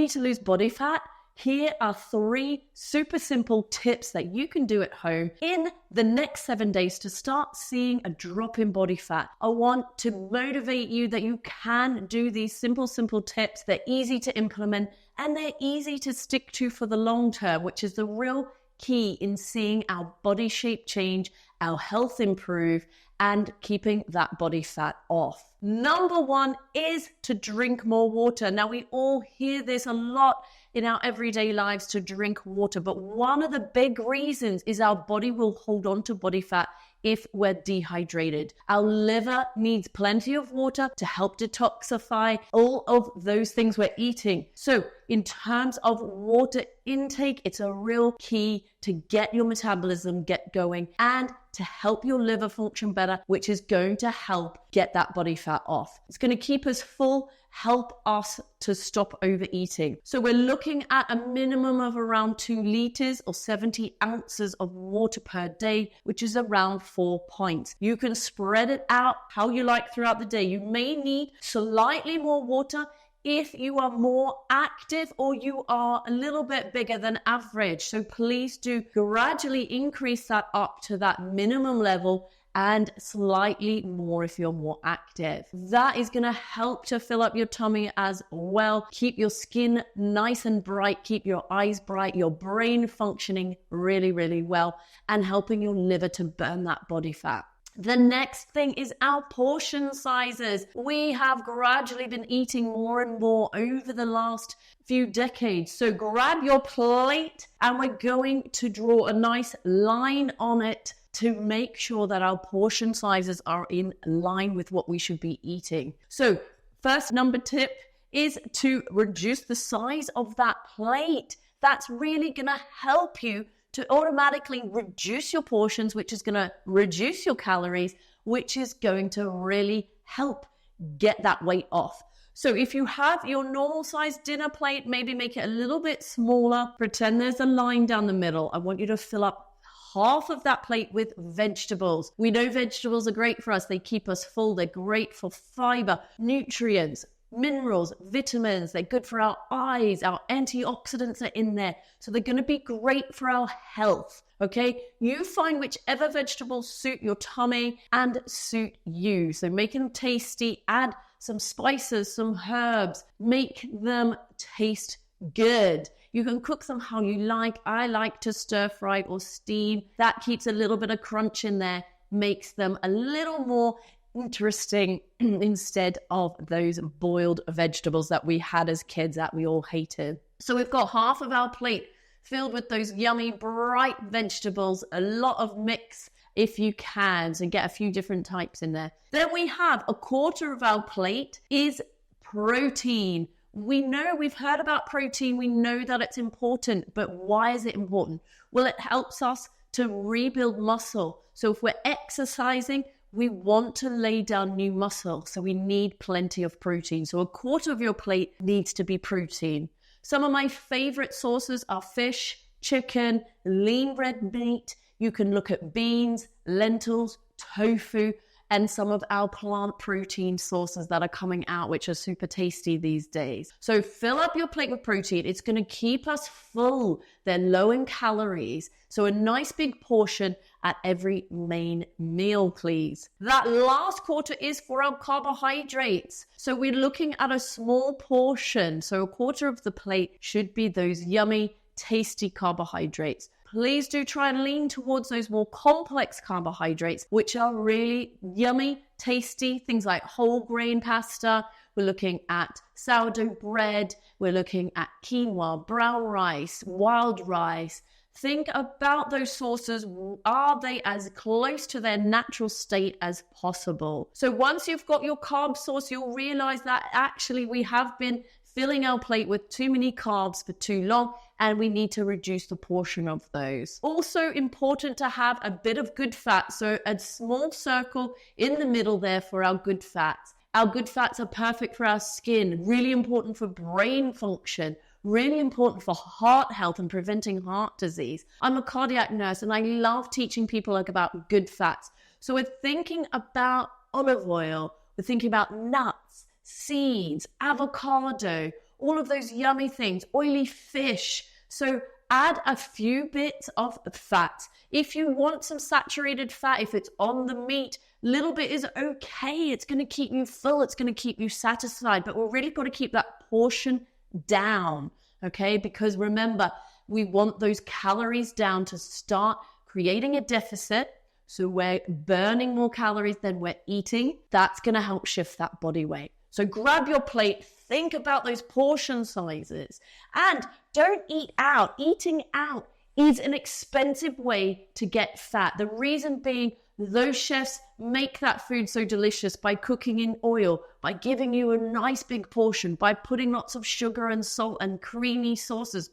need to lose body fat? Here are 3 super simple tips that you can do at home in the next 7 days to start seeing a drop in body fat. I want to motivate you that you can do these simple tips. They're easy to implement and they're easy to stick to for the long term, which is the real key in seeing our body shape change, our health improve, and keeping that body fat off. Number 1 is to drink more water. Now, we all hear this a lot in our everyday lives, to drink water, but one of the big reasons is our body will hold on to body fat if we're dehydrated. Our liver needs plenty of water to help detoxify all of those things we're eating. So in terms of water intake, it's a real key to get your metabolism get going and to help your liver function better, which is going to help get that body fat off. It's going to keep us full, help us to stop overeating. So we're looking at a minimum of around 2 liters or 70 ounces of water per day, which is around 4 pints. You can spread it out how you like throughout the day. You may need slightly more water if you are more active or you are a little bit bigger than average. So please do gradually increase that up to that minimum level and slightly more if you're more active. That is going to help to fill up your tummy as well, keep your skin nice and bright, keep your eyes bright, your brain functioning really well, and helping your liver to burn that body fat. The next thing is our portion sizes. We have gradually been eating more and more over the last few decades. So grab your plate and we're going to draw a nice line on it to make sure that our portion sizes are in line with what we should be eating. So first tip is to reduce the size of that plate. That's really going to help you to automatically reduce your portions, which is going to reduce your calories, which is going to really help get that weight off. So if you have your normal size dinner plate, maybe make it a little bit smaller. Pretend there's a line down the middle. I want you to fill up half of that plate with vegetables. We know vegetables are great for us. They keep us full. They're great for fiber, nutrients, minerals, vitamins. They're good for our eyes. Our antioxidants are in there. So they're going to be great for our health. Okay, you find whichever vegetables suit your tummy and suit you. So make them tasty, add some spices, some herbs, make them taste good. You can cook them how you like. I like to stir fry or steam. That keeps a little bit of crunch in there, makes them a little more interesting instead of those boiled vegetables that we had as kids that we all hated. So we've got half of our plate filled with those yummy, bright vegetables, a lot of mix if you can, so get a few different types in there. Then we have a quarter of our plate is protein. We know, we've heard about protein, we know that it's important, but why is it important? Well, it helps us to rebuild muscle. So if we're exercising, we want to lay down new muscle, so we need plenty of protein. So a quarter of your plate needs to be protein. Some of my favorite sources are fish, chicken, lean red meat. You can look at beans, lentils, tofu, and some of our plant protein sources that are coming out, which are super tasty these days. So fill up your plate with protein. It's going to keep us full. They're low in calories. So a nice big portion at every main meal, please. That last quarter is for our carbohydrates. So we're looking at a small portion. So a quarter of the plate should be those yummy, tasty carbohydrates. Please do try and lean towards those more complex carbohydrates, which are really yummy, tasty, things like whole grain pasta. We're looking at sourdough bread. We're looking at quinoa, brown rice, wild rice. Think about those sources. Are they as close to their natural state as possible? So once you've got your carb source, you'll realize that actually we have been filling our plate with too many carbs for too long, and we need to reduce the portion of those. Also important to have a bit of good fat, so a small circle in the middle there for our good fats. Our good fats are perfect for our skin, really important for brain function, really important for heart health and preventing heart disease. I'm a cardiac nurse and I love teaching people about good fats. So we're thinking about olive oil, we're thinking about nuts, seeds, avocado, all of those yummy things, oily fish. So add a few bits of fat. If you want some saturated fat, if it's on the meat, little bit is okay. It's going to keep you full. It's going to keep you satisfied. But we're really got to keep that portion down, okay? Because remember, we want those calories down to start creating a deficit. So we're burning more calories than we're eating. That's going to help shift that body weight. So grab your plate, think about those portion sizes, and don't eat out. Eating out is an expensive way to get fat. The reason being, those chefs make that food so delicious by cooking in oil, by giving you a nice big portion, by putting lots of sugar and salt and creamy sauces.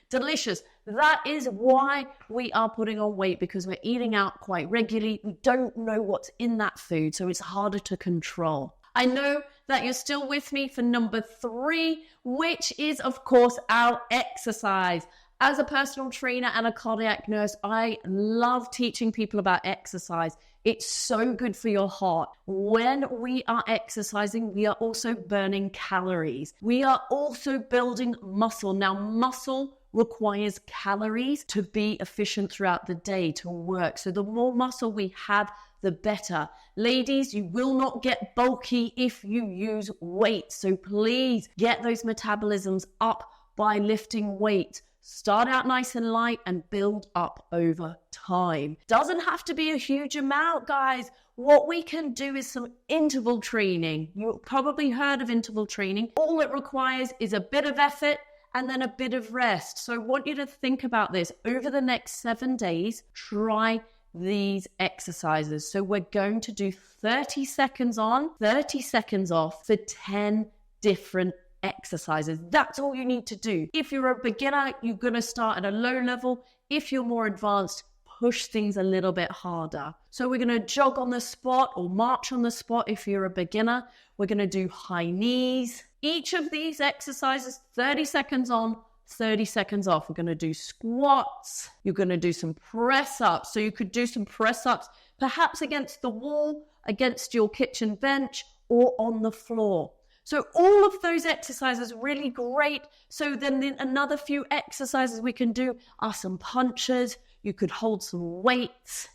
Delicious. That is why we are putting on weight, because we're eating out quite regularly. We don't know what's in that food, so it's harder to control. I know that you're still with me for number 3, which is, of course, our exercise. As a personal trainer and a cardiac nurse, I love teaching people about exercise. It's so good for your heart. When we are exercising, we are also burning calories. We are also building muscle. Now, muscle requires calories to be efficient throughout the day, to work. So the more muscle we have, the better. Ladies, you will not get bulky if you use weight. So please get those metabolisms up by lifting weight. Start out nice and light and build up over time. Doesn't have to be a huge amount, guys. What we can do is some interval training. You've probably heard of interval training. All it requires is a bit of effort and then a bit of rest. So I want you to think about this. Over the next 7 days, try these exercises. So we're going to do 30 seconds on, 30 seconds off for 10 different exercises. That's all you need to do. If you're a beginner, you're going to start at a low level. If you're more advanced, push things a little bit harder. So we're going to jog on the spot or march on the spot if you're a beginner. We're going to do high knees. Each of these exercises, 30 seconds on, 30 seconds off. We're going to do squats. You're going to do some press ups. So you could do some press ups, perhaps against the wall, against your kitchen bench, or on the floor. So all of those exercises really great. So then another few exercises we can do are some punches. You could hold some weights.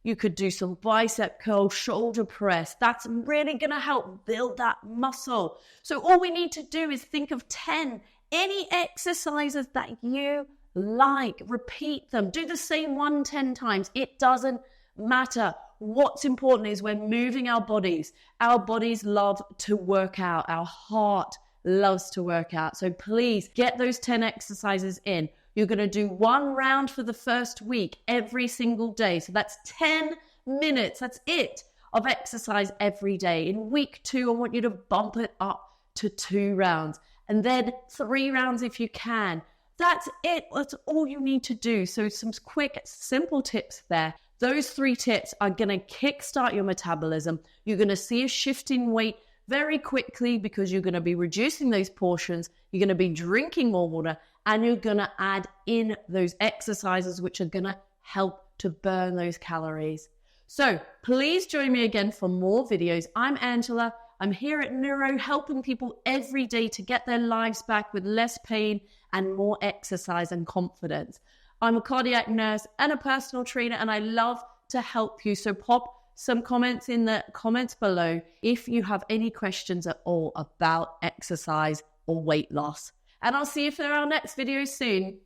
You could do some bicep curl, shoulder press. That's really going to help build that muscle. So all we need to do is think of 10, any exercises that you like. Repeat them. Do the same one 10 times. It doesn't matter. What's important is we're moving our bodies. Our bodies love to work out. Our heart loves to work out. So please get those 10 exercises in. You're going to do 1 round for the first week every single day. So that's 10 minutes. That's it of exercise every day. In week 2, I want you to bump it up to 2 rounds and then 3 rounds if you can. That's it. That's all you need to do. So some quick, simple tips there. Those 3 tips are going to kickstart your metabolism. You're going to see a shift in weight very quickly because you're going to be reducing those portions. You're going to be drinking more water, and you're going to add in those exercises, which are going to help to burn those calories. So please join me again for more videos. I'm Angela. I'm here at Neuro, helping people every day to get their lives back with less pain and more exercise and confidence. I'm a cardiac nurse and a personal trainer, and I love to help you. So pop some comments in the comments below if you have any questions at all about exercise or weight loss. And I'll see you for our next video soon.